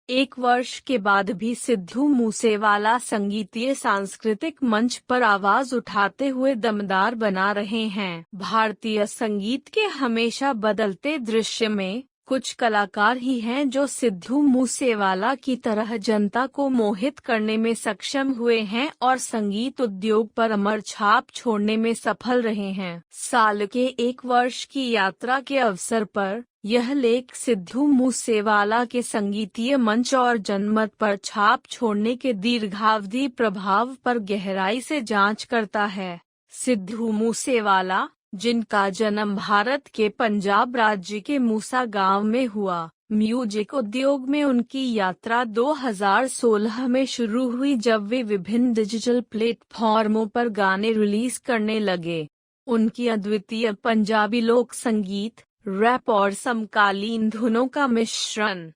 एक वर्ष के बाद भी सिद्धू मूसेवाला संगीतीय सांस्कृतिक मंच पर आवाज उठाते हुए दमदार बना रहे हैं। भारतीय संगीत के हमेशा बदलते दृश्य में कुछ कलाकार ही हैं जो सिद्धू मूसेवाला की तरह जनता को मोहित करने में सक्षम हुए हैं और संगीत उद्योग पर अमर छाप छोड़ने में सफल रहे हैं। साल के एक वर्ष की यात्रा के अवसर पर यह लेख सिद्धू मूसेवाला के संगीतीय मंच और जनमत पर छाप छोड़ने के दीर्घावधि प्रभाव पर गहराई से जांच करता है। सिद्धू मूसेवाला, जिनका जन्म भारत के पंजाब राज्य के मूसा गांव में हुआ, म्यूजिक उद्योग में उनकी यात्रा 2016 में शुरू हुई जब वे विभिन्न डिजिटल प्लेटफॉर्मों पर गाने रिलीज करने लगे। उनकी अद्वितीय पंजाबी लोक संगीत, रैप और समकालीन धुनों का मिश्रण,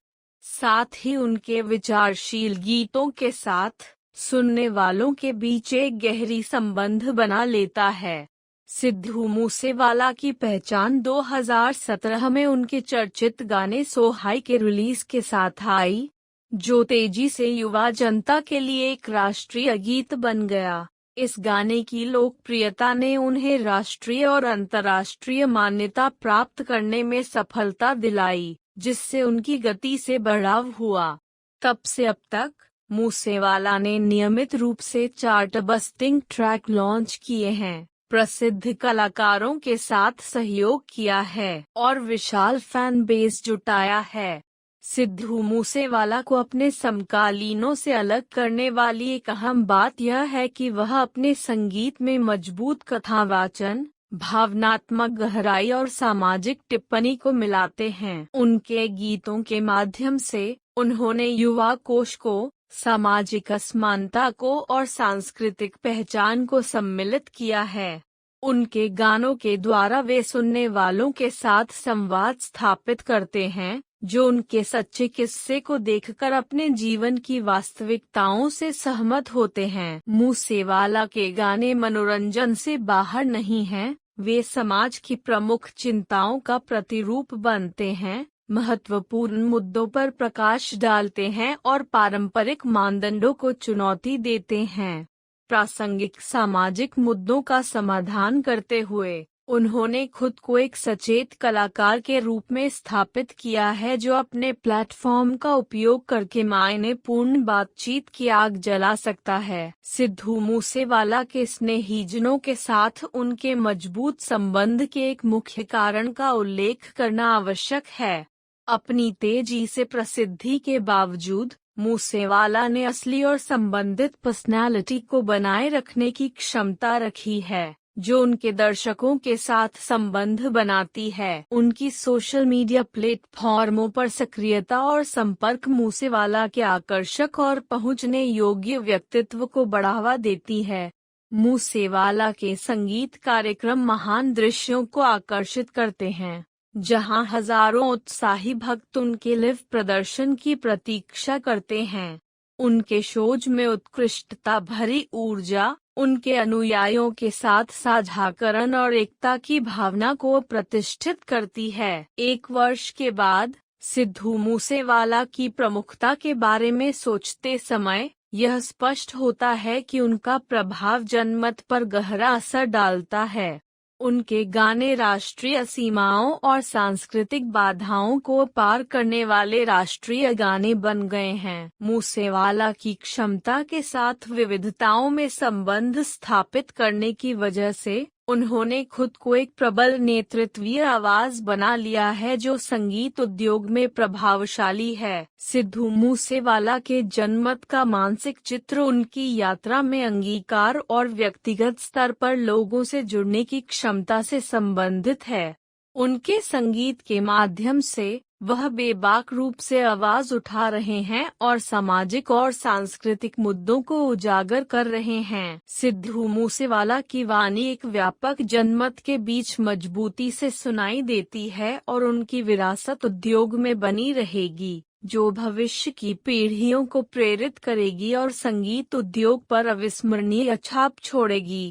साथ ही उनके विचारशील गीतों के साथ सुनने वालों के बीच एक गहरी संबंध बना लेता है। सिद्धू मूसेवाला की पहचान 2017 में उनके चर्चित गाने सो हाई के रिलीज के साथ आई, जो तेजी से युवा जनता के लिए एक राष्ट्रीय गीत बन गया। इस गाने की लोकप्रियता ने उन्हें राष्ट्रीय और अंतर्राष्ट्रीय मान्यता प्राप्त करने में सफलता दिलाई, जिससे उनकी गति से बढ़ाव हुआ। तब से अब तक मूसेवाला ने नियमित रूप से चार्ट बस्टिंग ट्रैक लॉन्च किए हैं, प्रसिद्ध कलाकारों के साथ सहयोग किया है और विशाल फैन बेस जुटाया है। सिद्धू मूसेवाला को अपने समकालीनों से अलग करने वाली एक अहम बात यह है कि वह अपने संगीत में मजबूत कथावाचन, भावनात्मक गहराई और सामाजिक टिप्पणी को मिलाते हैं। उनके गीतों के माध्यम से उन्होंने युवा कोश को, सामाजिक असमानता को और सांस्कृतिक पहचान को सम्मिलित किया है। उनके गानों के द्वारा वे सुनने वालों के साथ संवाद स्थापित करते हैं, जो उनके सच्चे किस्से को देखकर अपने जीवन की वास्तविकताओं से सहमत होते हैं। मूसेवाला के गाने मनोरंजन से बाहर नहीं हैं, वे समाज की प्रमुख चिंताओं का प्रतिरूप बनते हैं, महत्वपूर्ण मुद्दों पर प्रकाश डालते हैं और पारंपरिक मानदंडों को चुनौती देते हैं। प्रासंगिक सामाजिक मुद्दों का समाधान करते हुए उन्होंने खुद को एक सचेत कलाकार के रूप में स्थापित किया है, जो अपने प्लेटफॉर्म का उपयोग करके मायनेपूर्ण बातचीत की आग जला सकता है। सिद्धू मूसेवाला के स्नेहीजनों के साथ उनके मजबूत संबंध के एक मुख्य कारण का उल्लेख करना आवश्यक है। अपनी तेजी से प्रसिद्धि के बावजूद मूसेवाला ने असली और संबंधित पर्सनैलिटी को बनाए रखने की क्षमता रखी है, जो उनके दर्शकों के साथ संबंध बनाती है। उनकी सोशल मीडिया प्लेटफॉर्मों पर सक्रियता और संपर्क मूसेवाला के आकर्षक और पहुंचने योग्य व्यक्तित्व को बढ़ावा देती है। मूसेवाला के संगीत कार्यक्रम महान दृश्यों को आकर्षित करते हैं, जहां हजारों उत्साही भक्त उनके लिव प्रदर्शन की प्रतीक्षा करते हैं। उनके शोज में उत्कृष्टता भरी ऊर्जा, उनके अनुयायियों के साथ साझाकरण और एकता की भावना को प्रतिष्ठित करती है। एक वर्ष के बाद सिद्धू मूसेवाला की प्रमुखता के बारे में सोचते समय यह स्पष्ट होता है कि उनका प्रभाव जनमत पर गहरा असर डालता है। उनके गाने राष्ट्रीय सीमाओं और सांस्कृतिक बाधाओं को पार करने वाले राष्ट्रीय गाने बन गए हैं। मूसेवाला की क्षमता के साथ विविधताओं में संबंध स्थापित करने की वजह से उन्होंने खुद को एक प्रबल नेतृत्वीय आवाज बना लिया है, जो संगीत उद्योग में प्रभावशाली है। सिद्धू मूसेवाला के जनमत का मानसिक चित्र उनकी यात्रा में अंगीकार और व्यक्तिगत स्तर पर लोगों से जुड़ने की क्षमता से संबंधित है। उनके संगीत के माध्यम से वह बेबाक रूप से आवाज उठा रहे हैं और सामाजिक और सांस्कृतिक मुद्दों को उजागर कर रहे हैं। सिद्धू मूसेवाला की वाणी एक व्यापक जनमत के बीच मजबूती से सुनाई देती है और उनकी विरासत उद्योग में बनी रहेगी, जो भविष्य की पीढ़ियों को प्रेरित करेगी और संगीत उद्योग पर अविस्मरणीय छाप छोड़ेगी।